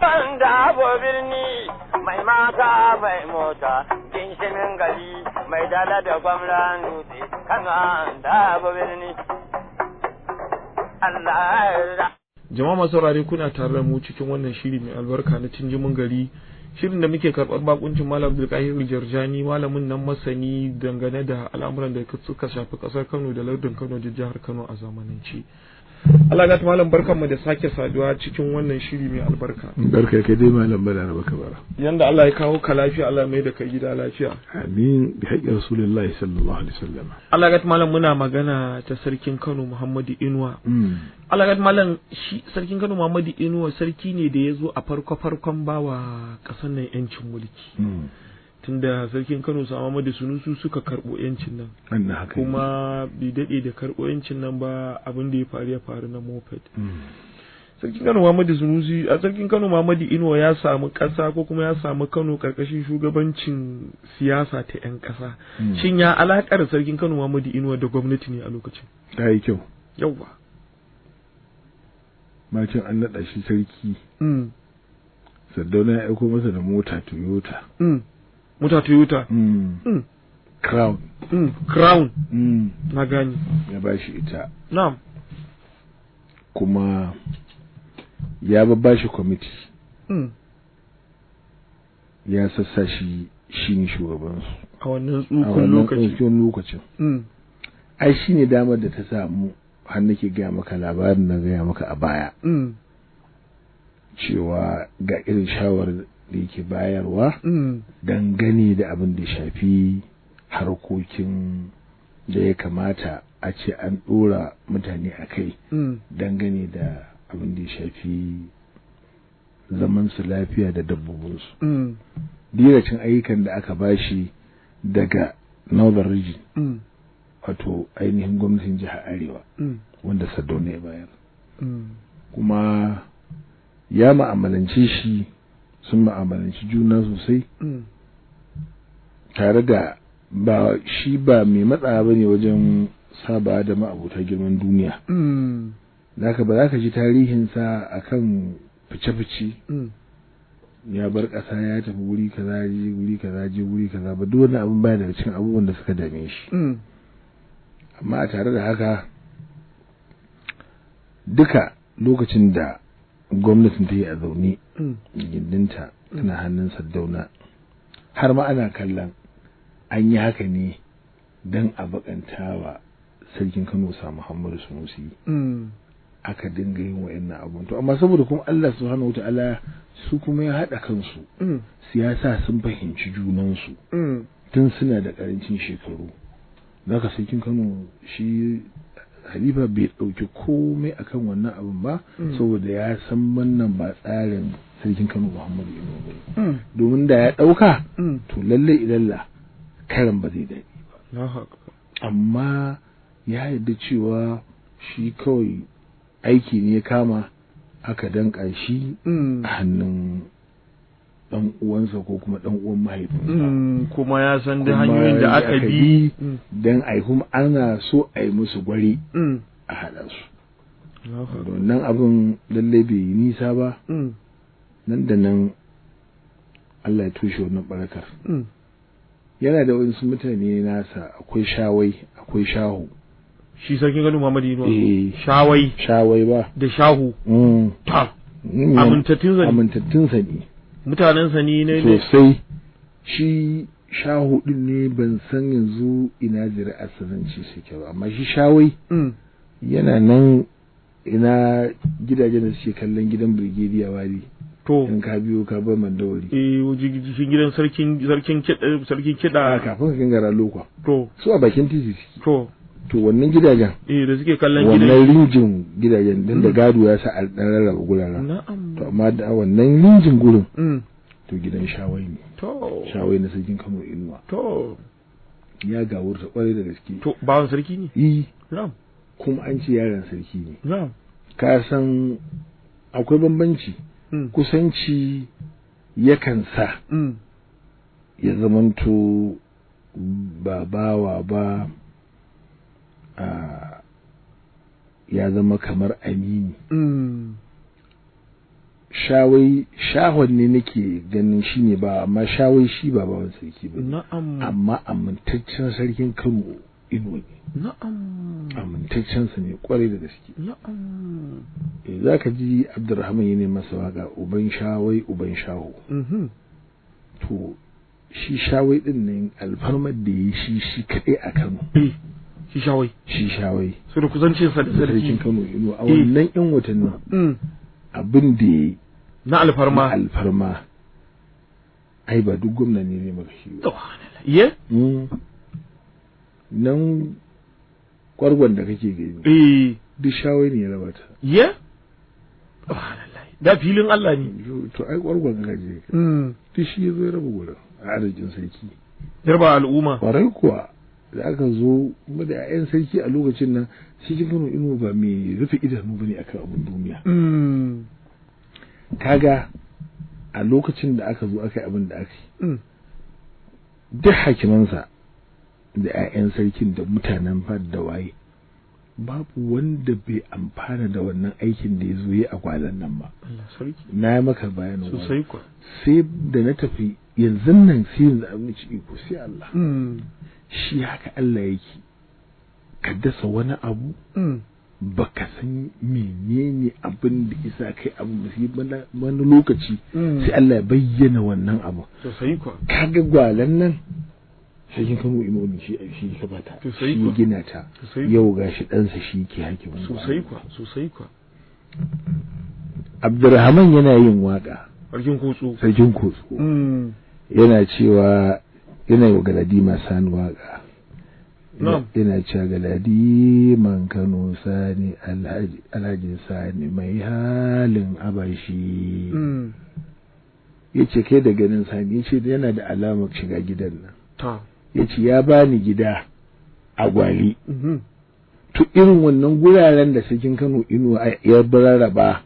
da birni mai mata mai mota ginshimin gari mai dala da gwamnan dutse kana da birni Allah. Jama'a masu saurare kuna tare da mu cikin wannan shiri mai albarka na Tinjimin Gari, shirin da muke karɓar bakuncin Malam Abdulqahir Jarjani, malamin nan masani dangane da al'amuran da suka shafi ƙasar Kano da lardin Kano da jihar Kano a zamanance. Allah ga malam barkanmu da sake saduwa cikin wannan shiri mai albarka. Barka kai dai malam bala na baka bara. Yanda Allah ya kawo ka lafiya, Allah mai da kai gida lafiya. Amin bi haƙƙi Rasulullahi sallallahu alaihi wasallam. Allah ga malam muna magana ta sarkin Kano Muhammadu Inuwa. Allah ga malam shi sarkin Kano Muhammadu Inuwa sarki ne da ya zo a farkon bawa ƙasar nan yancin mulki. Tunda sarkin Kano Muhammadu Sunusu suka karɓo yancin nan. Kuma bai daɗe da karɓo yancin nan ba abin da ya faru na moped. Sarkin Kano Muhammadu Sunusi a sarkin Kano Muhammadu Inuwa ya samu ƙasa ko kuma ya samu Kano ƙarƙashin shugabancin siyasa ta 'yan ƙasa. Shin ya alaƙar sarkin Kano Muhammadu Inuwa da gwamnati ne a lokacin? Ta yi kyau. Yawwa. Macin an naɗa shi sarki. Sardauna ya aiko masa da mota Toyota. Mota Toyota. Crown. Crown. Na gani. Ya ba shi ita. Na'am. Kuma ya babba shi kwamiti. Ya sassa shi ne shugabansu. A wannan tsukun lokacin. Ai shi ne damar da ta samu har nake gaya maka labarin na gaya maka a baya. Cewa ga irin shawarar da yake bayarwa dangane da abin da shafi harkokin da ya kamata a ce an ɗora mutane a kai dangane da abin da ya shafi zaman su lafiya da dabbobinsu. Diracin ayyukan da aka bashi daga Northern Region wato ainihin gwamnatin jihar Arewa wanda Sardauna ya bayar. Kuma ya ma'amalance shi sun ma'amalanci juna sosai tare da ba mai matsa ba ne wajen saba da ma'abuta girman duniya. Zaka ba za ka ji tarihinsa a kan fice-fice ya bar ƙasa ya tafi wuri kaza je wuri kaza je wuri kaza ba duk wani abin baya daga cikin abubuwan da suka dame shi. Amma a tare da haka duka lokacin da gwamnatin ta yi a zaune gindinta tana hannun Sardauna har ma ana kallon an yi haka ne don a bakantawa sarkin Kano Muhammadu Sunusi aka dinga yin wa'annan abun to amma saboda kuma Allah subhanahu wataala su kuma ya haɗa kansu siyasa sun fahimci junansu tun suna da ƙarancin shekaru. Zaka sarkin Kano shi Halifa bai ɗauki komai akan wannan abin ba saboda ya san wannan ba tsarin sarkin Kano Muhammadu Inuwa ba. Domin da ya ɗauka to lallai ilalla karan ba zai daɗi ba. Amma ya yarda cewa shi kawai aiki ne ya kama aka danƙa shi a hannun dan uwansa ko kuma dan uwan mahaifinsa. Kuma ya san da hanyoyin da aka bi dan ai kuma ana so ai musu gwari a hada su. Wannan abin lalle bai yi nisa ba nan da nan Allah ya tushe wannan barakar. Yana da wasu mutane nasa akwai shawai akwai shahu. Shi sarkin Kano Muhammadu Inuwa. Shawai ba da shahu. Amintattun sa ne. Mutanen sa ne sosai. Shi shahu din ne ban san yanzu ina zuri'ar sananci suke ba amma shi shawai yana nan ina gidajen da suke kallon gidan Brigadier Wali. To in ka biyo ka bar Mandawari. Shi gidan sarkin kiɗa kafin ka gangara lokwa. To su a bakin titi suke. To wannan gidajen da suke kallon gidan wannan rinjin gidajen dan da gado ya sa a dan rarraba guraren to amma da wannan rinjin gurin to gidan shawai ne shawai na sarkin Kano Inuwa ya gawurta kwarai da gaske to bawan sarki ne kuma an ce yaran sarki ne ka san akwai bambanci kusanci yakan sa ya zamanto ba bawa ba ya zama kamar amini shahon ne nake ganin shi ne ba, amma shawai shi ba baban sarki ba. Na'am. Amma amintaccen sarkin Kano Inuwa ne. Na'am. Amintaccen sa ne kwarai da gaske. Na'am. Zaka ji Abdurrahman yana masa waka uban shawai uban shaho. To shi shawai din nan alfarmar da yi shi kadai a Kano. Shi shawai. So da kusancin sa da sarkin Kano Inuwa a wannan yan watannin. Abin da yi na alfarma ai ba duk gwamna ne maka shi ba. Ye? Nan kwargon da kake gani duk shawai ne ya raba ta. Ye? Da filin Allah ne. To ai kwargon ka je duk shi ya zo ya raba gurin a arzikin sarki. Yarba al'umma. Kwarai kuwa da aka zo kuma da 'ya'yan sarki a lokacin nan cikin Kano Inuwa ba mai rufe idanu bane akan abin duniya. Kaga a lokacin da aka zo aka yi abin da aka yi duk hakimansa da 'ya'yan sarkin da mutanen fad da waye babu wanda bai amfana da wannan aikin da ya zo yi a kwanan nan ba. Na yi maka bayanin sosai kuwa. Sai da na tafi yanzu nan sai yanzu abin ci iko sai Allah. Shi haka Allah yake ka dasa wani abu baka san menene abin da isa kai abu ba wani lokaci sai Allah ya bayyana wannan abu. Sosai kuwa. Kaga gwalan nan sarkin Kano Inuwa shi ka bata shi gina ta yau gashi ɗansa shi ke hakimin. Sosai kuwa. Abdurrahman yana yin waka sarkin kotso yana cewa yana yi wa Galadima Sani waka. Yana cewa Galadiman Kano Sani Alhaji Sani mai halin abashi. Yace kai da ganin Sani yace yana da alamar shiga gidan nan. Yace ya bani gida a Gwali. To irin wannan guraren da sarkin Kano Inuwa ya bararraba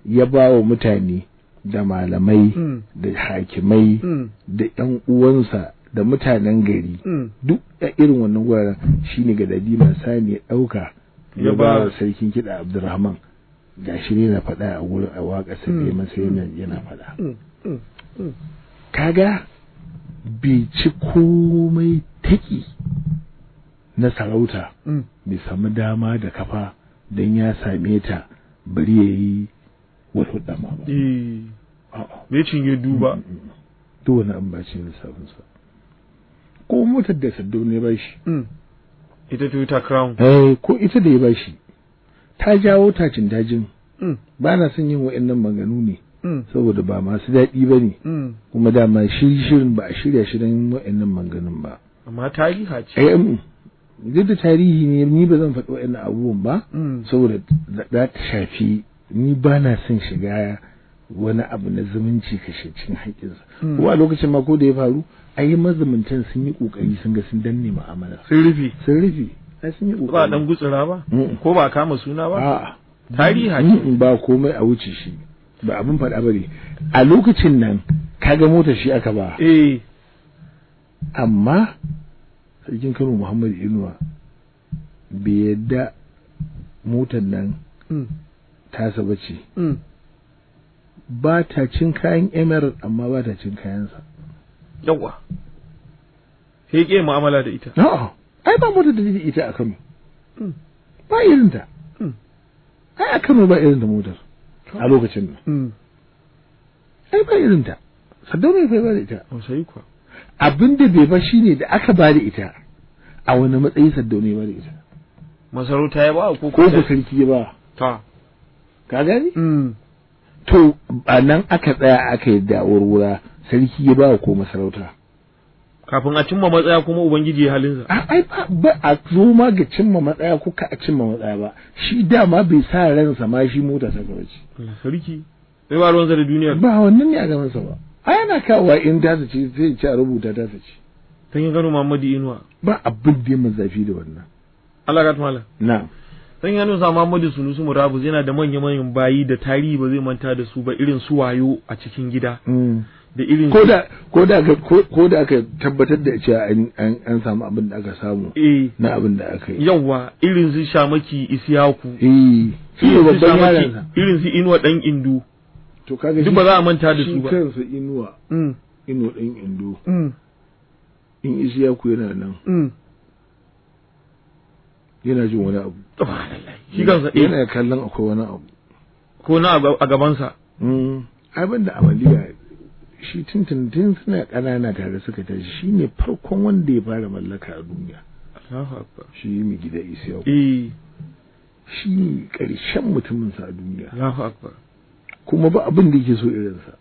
ya ba wa mutane da malamai da hakimai da ƴan uwansa da mutanen gari duk a irin wannan guraren shine Galadima Sani ya dauka ya ba sarkin kiɗa Abdurrahman gashi ne na faɗa a wurin a waka sai masa yana faɗa. Kaga bai ci komai taki na sarauta bai samu dama da kafa don ya same ta bari yayi wato dama ba. Bai cinye duba. Duk wani an bace lissafin sa. Ko motar da Saddauna ya bashi. Ita Toyota Crown. Ko ita da ya bashi. Ta jawo tacin dajin. Ba na son yin wa'annan maganu ne. Saboda ba masu daɗi ba ne. Kuma dama shirin ba a shirya shirin wa'annan maganganun ba. Amma tariha ce. Duk da tarihi ne ni ba zan faɗi wa'annan abubuwan ba. Saboda za ta shafi ni ba na son shiga wani abu na zumunci kashe cin haƙƙinsa. Ko a lokacin ma ko da ya faru ai mazumuntan sun yi kokari sun ga sun danne mu'amala. Sun rufe. Ai sun yi kokari. Ba dan gutsura ba. Ko ba kama suna ba. A'a. Tariha ce. Ba komai a wuce shi. Ba abin faɗa bane. A lokacin nan kaga motar shi aka ba. Amma sarkin Kano Muhammadu Inuwa bai yadda motar nan tasa bace. Ba ta cin kayan Emirate amma ba ta cin kayansa. Yawwa. Sai ke mu'amala da ita. Ai ba motar da ita a Kano. Ba irin ta. Ai a Kano ba irin da motar a lokacin nan. Ai ba irin ta. Saddauna bai ba da ita. Sai kuwa. Abin da bai ba shine da aka ba da ita a wani matsayi Saddauna ya ba da ita. Masarauta ya ba ko sarki ya ba. Ka gani? To a nan aka tsaya aka yi da'awar sarki ya ba ko masarauta. Kafin a cimma matsaya kuma ubangiji ya halinsa. Ai ba a zo ma ga cimma matsaya ko ka a cimma matsaya ba. Shi dama bai sa ransa ma shi mota ta gaba ce. Sarki sai ba ruwansa da duniya. Ba wannan ne a gabansa ba. Ai yana kawowa in ta ce sai ce a rubuta ta ce. Sarkin Kano Muhammadu Inuwa. Ba abin da ya mazafi da wannan. Allah ka tumala. Na'am. Sarkin Kano Muhammadu Sunusi Murabus yana da manyan bayi da tarihi ba zai manta da su ba irin su wayo a cikin gida. Da irin ko da aka tabbatar da cewa an samu abin da aka samu na abin da aka yi. Yawwa irin su Shamaki Isiyaku. Shi babban yaron. Irin su Inuwa dan Indu. to kaga duk ba za a manta da su ba. shi kansa Inuwa Inuwa ɗan Indo in Isiyaku yana nan yana jin wani abu shi kansa yana kallon akwai wani abu ko na a gabansa. Abin da amaliya shi tun suna ƙanana tare suka tashi shi ne farkon wanda ya fara mallaka a duniya. Shi mai gida Isiyaku. Shi ne ƙarshen mutuminsa a duniya. Kuma ba abin da yake so irinsa.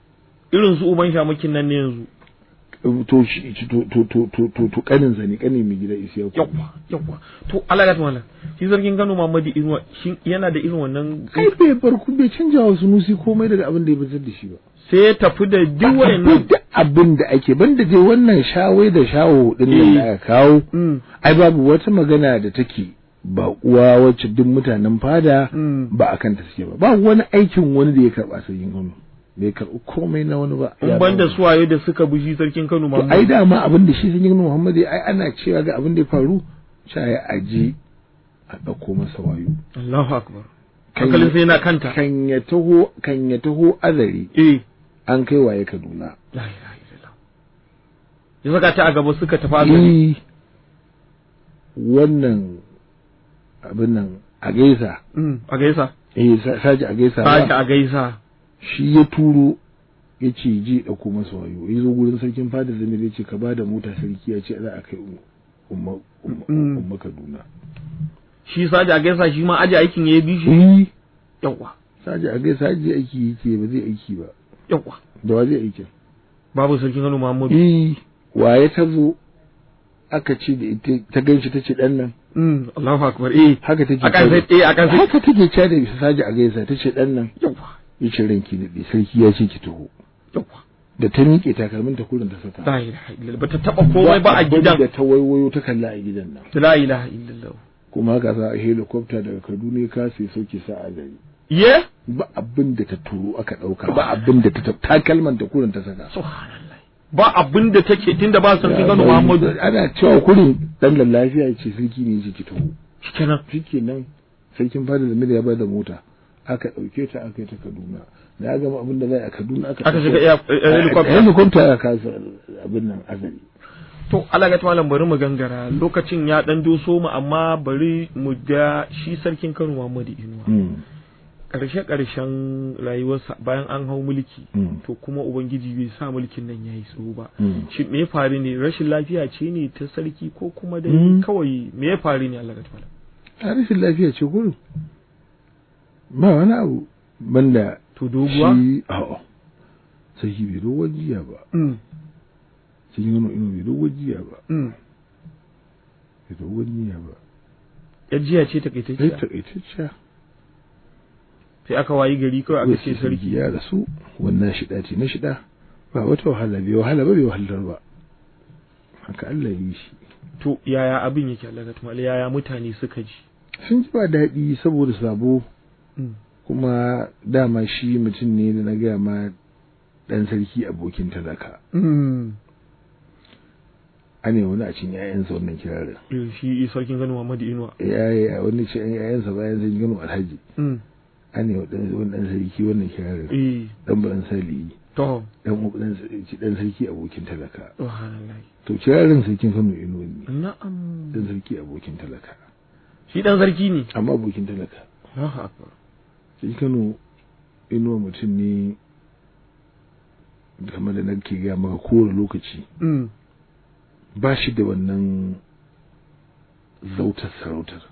Irin su uban shamakin nan ne yanzu. To kaninsa ne kanin mai gida Isiyaku. Yawwa. To Allah ya tsamala. Shi sarkin Kano Muhammadu Inuwa shi yana da irin wannan. Ai bai canja wa Sunusi komai daga abin da ya fitar da shi ba. Sai ya tafi da duk wannan abin da ake banda dai wannan shawai da shawo din nan da aka kawo. Ai babu wata magana da take ba uwa wacce duk mutanen fada ba akan ta suke ba. Ba wani aikin wani da ya karba sarkin Kano. Bai karɓi komai na wani ba. In ban da suwaye da suka bushi sarkin Kano Muhammadu. Ai dama abin da shi sarkin Kano Muhammadu ai ana cewa ga abin da ya faru sai ya aje a ɗauko masa wayo. Allahu akbar. Hankalin sai yana kanta. Kan ya taho azari. An kai waye Kaduna. La ilaha illallah. Ya saka ta a gaba suka tafi azari. Wannan abin nan a gaisa. A gaisa. Saji a gaisa. Saji a gaisa. Shi ya turo ya ce je ɗauko masa wayo ya zo gurin sarkin fada zamir ya ce ka ba da mota sarki ya ce za a kai umma Kaduna. Shi Saji a gaisa shi ma aji aikin ya bi shi. Yawwa. Saji a gaisa aji aiki yake ba zai aiki ba. Yawwa. Da wa zai aikin? Babu sarkin Kano Muhammadu. Waye ta zo aka ce da ita ta ganshi ta ce dan nan. Allahu akbar. Haka take. Haka take ce da Saji a gaisa ta ce dan nan. Yawwa. Yace ranki daɗe sarki ya ce ki taho. Da ta miƙe takalmin ta kullum ta saka. La ilaha illallah ba ta taɓa komai ba a gidan. Da ta waiwayo ta kalla a gidan nan. La ilaha illallah. Kuma haka sa a helicopter daga Kaduna ka sai sauke sa a gari. Ye? Ba abin da ta turo aka ɗauka ba abin da ta takalman ta kullum ta saka. Subhanallah. Ba abin da take tunda ba sarkin Kano Muhammadu. Ana cewa kullum dan lafiya ce sarki ne yake ki taho. Shikenan. Sarkin fada da ya ba da mota. Aka ɗauke ta aka yi ta Kaduna da ya gama abin da zai a Kaduna aka shiga helicopter aka kasa abin nan azari. To Allah ga malam bari mu gangara lokacin ya dan doso mu amma bari mu ga shi sarkin Kano Muhammadu Inuwa ƙarshen rayuwarsa bayan an hau mulki to kuma ubangiji bai sa mulkin nan yayi tsawo ba. Shi me ya faru ne, rashin lafiya ce ne ta sarki ko kuma dai kawai me ya faru ne Allah ga malam? Rashin lafiya ce gurin ba wani abu banda to doguwa sarki bai dogon jiya ba. Sun yi wani bai dogon jiya ba. Bai dogon jiya ba. Yar jiya ce takaitacciya. Sai aka wayi gari kawai aka ce sarki ya rasu wannan shida ce na shida ba wata wahala bai wahala ba bai wahalar ba. Haka Allah ya yi shi. To yaya abin yake Allah ga tumali yaya mutane suka ji? Sun ji ba daɗi saboda sabo. Kuma dama shi mutum ne da na gaya ma ɗan sarki abokin talaka. Ane wani a cikin ‘ya'yansa wannan kirarin. Shi sarkin Kano Muhammadu Inuwa. Yaya wani ce ‘ya'yansa bayan sarkin Kano Alhaji. Ane wani ɗan sarki wannan kirarin. Ɗan ban sali. Ɗan sarki abokin talaka. To kirarin sarkin Kano Inuwa ne. Na'am. Ɗan sarki abokin talaka. Shi ɗan sarki ne. Amma abokin talaka. Sai Kano Inuwa mutum ne kamar da nake gaya maka kowane lokaci ba shi da wannan zautar sarautar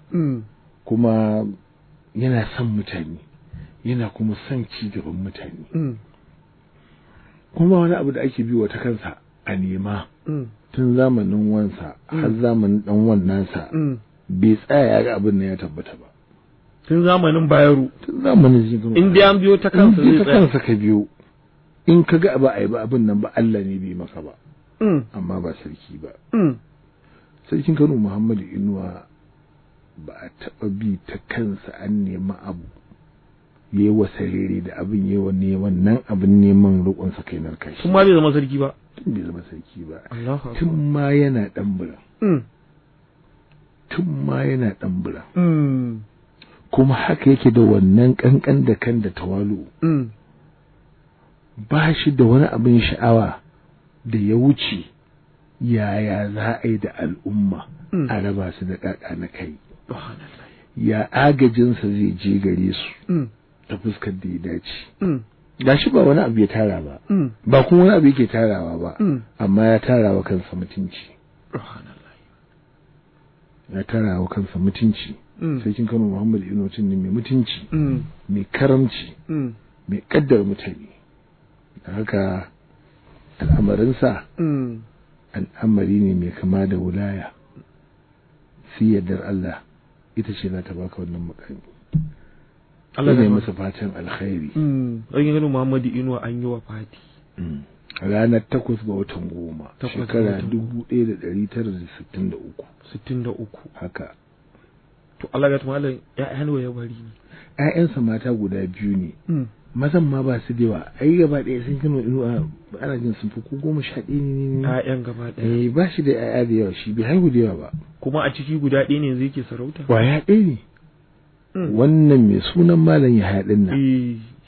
kuma yana son mutane yana kuma son ci gaban mutane kuma wani abu da ake biwa ta kansa a nema tun zamanin wansa har zamanin dan wannansa bai tsaya ga abin da ya tabbata ba. Tun zamanin Bayero. Tun zamanin Jikin. In dai an biyo ta kansa zai tsaya. Ta kansa ka biyo. In ka ga ba a yi ba abin nan ba Allah ne bai maka ba. Amma ba sarki ba. Sarkin Kano Muhammadu Inuwa ba a taɓa bi ta kansa an nema abu. Ya yi wasarere da abin ya yi wa neman nan abin neman roƙonsa kai narkashi. Tun ma bai zama sarki ba. Tun bai zama sarki ba. Tun ma yana ɗan bura. Tun ma yana ɗan bura. Kuma haka yake da wannan kankan da kan da tawalu ba shi da wani abin sha'awa da ya wuce yaya za a yi da al'umma a raba su da ƙaƙa na kai, ya agajinsa zai je gare su ta fuskar da ya dace. Gashi ba wani abu ya tara ba, ba kuma wani abu yake tarawa ba, amma ya tarawa kansa mutunci. Ya tarawa kansa mutunci. Sarkin Kano Muhammadu Inuwa mutum ne mai mutunci, mai karamci, mai kaddar mutane. Da haka al'amarinsa al'amari ne mai kama da wulaya. Sai yardar Allah ita ce za ta baka wannan makami. Allah ne masa fatan alkhairi. Sarkin Kano Muhammadu Inuwa an yi wa fati. Ranar 8 ga watan 10 shekara 1963. Haka. To Allah ga malam ƴaƴan ya bari ne. ƴaƴansa mata guda biyu ne. Mazan ma ba su da yawa. Ai gaba ɗaya sun Kano Inuwa ana jin sun fi ko 11 ne. ƴaƴan gaba ɗaya. Ba shi da ƴaƴa da yawa, shi bai haihu da yawa ba. Kuma a ciki guda ɗaya ne zai ke sarauta. Kwaya ɗaya ne. Wannan mai sunan malam ya haɗin nan.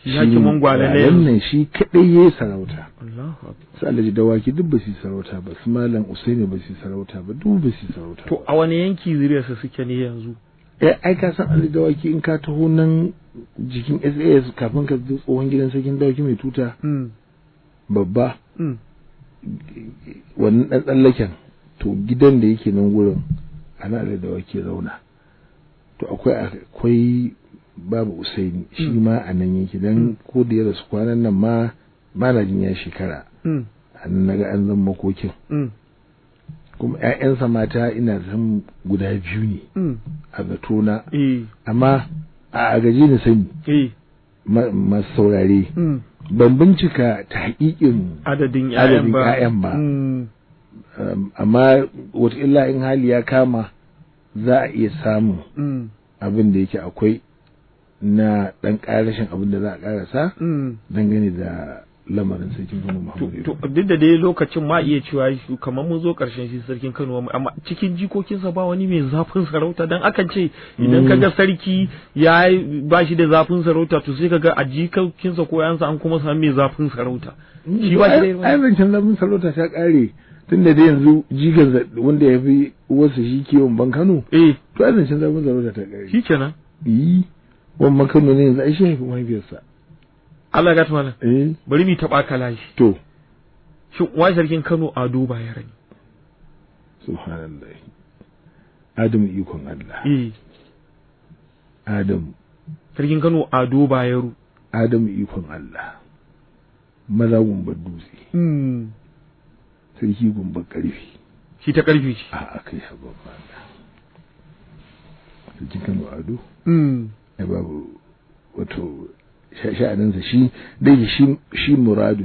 Shi hakimin gwale ne. Wannan shi kaɗai ya yi sarauta. Allahu akbar. Su Alhaji Dawaki duk ba su yi sarauta ba, su malam Usaini ba su yi sarauta ba, duk ba su yi sarauta. To a wani yanki zuriyarsa suke ne yanzu? Ai ka san Alhaji Dawaki in ka taho nan jikin SAS kafin ka zo tsohon gidan sarkin Dawaki mai tuta. Babba. Wannan ɗan tsallaken to gidan da yake nan gurin ana Alhaji Dawaki zauna. To akwai babu Usaini shi ma a nan yake dan ko da ya rasu kwanan nan ma malajin ya shekara an naga an zan makokin kuma ƴaƴansa mata ina san guda biyu ne a zato na amma a gaji na sani masu saurare ban bincika ta haƙiƙin adadin ƴaƴan ba amma wataƙila in hali ya kama za a iya samun abin da yake akwai na ɗan ƙarashin abin da za a ƙarasa dangane da lamarin sarkin Kano Muhammadu. To duk da dai lokacin ma iya cewa kamar mun zo ƙarshen shi sarkin Kano amma cikin jikokinsa ba wani mai zafin sarauta dan akan ce idan kaga sarki ya ba shi da zafin sarauta to sai kaga a jikokinsa ko yansa an kuma samu mai zafin sarauta. Shi ba shi da zancen zafin sarauta ta ƙare tunda dai yanzu jikan wanda ya fi uwarsa shi kiwon ban Kano. To ai zancen zafin sarauta ta ƙare. Shi kenan. Wannan Kano ne yanzu ai shi haifi mahaifiyarsa. Allah ga tumana. Bari mu taɓa kala shi. To. Shin wai sarkin Kano Ado Bayero ne? Subhanallah. Adam ikon Allah. Adam. Sarkin Kano Ado Bayero. Adam ikon Allah. Maza gumbar dutse. Sarki gumbar ƙarfi. Shi ta ƙarfi ce. A'a kai sabon bana. Sarkin Kano Ado. Ya babu wato sha'aninsa shi dai shi muradu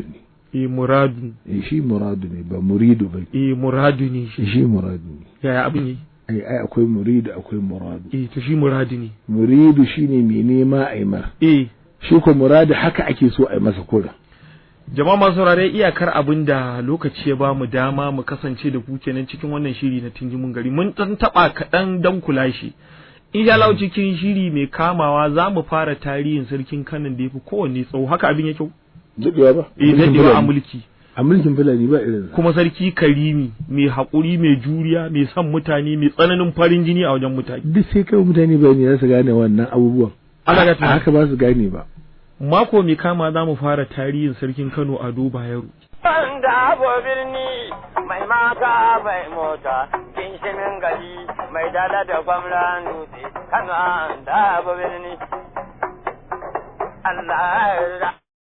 ne. Muradu. Shi muradu ne ba muridu ba. Muradu ne shi. Shi muradu ne. Yaya abin yi? Ai akwai muridu akwai muradu. To shi muradu ne. Muridu shine mai nema a yi mar. Shi ko muradu haka ake so a yi masa kura. Jama'a masu saurare iyakar abin da lokaci ya ba mu dama mu kasance da ku kenan cikin wannan shiri na Tinjimin Gari mun taɓa kaɗan dan kula shi. Insha Allah cikin shiri mai kamawa za mu fara tarihin sarkin Kano da yafi kowanne tsawo haka abin yake. Daɗewa ba. Daɗewa a mulki. A mulkin Fulani ba irin. Kuma sarki karimi, mai haƙuri, mai juriya, mai son mutane, mai tsananin farin jini a wajen mutane. Duk sai kai mutane ba ne za su gane wannan abubuwan. Allah ga haka ba su gane ba. Mako mai kama za mu fara tarihin sarkin Kano Ado Bayero. Wanda abu birni mai mata mai mota ginshimin gari mai dala da gwamnan dutse Kano da abu birni Allah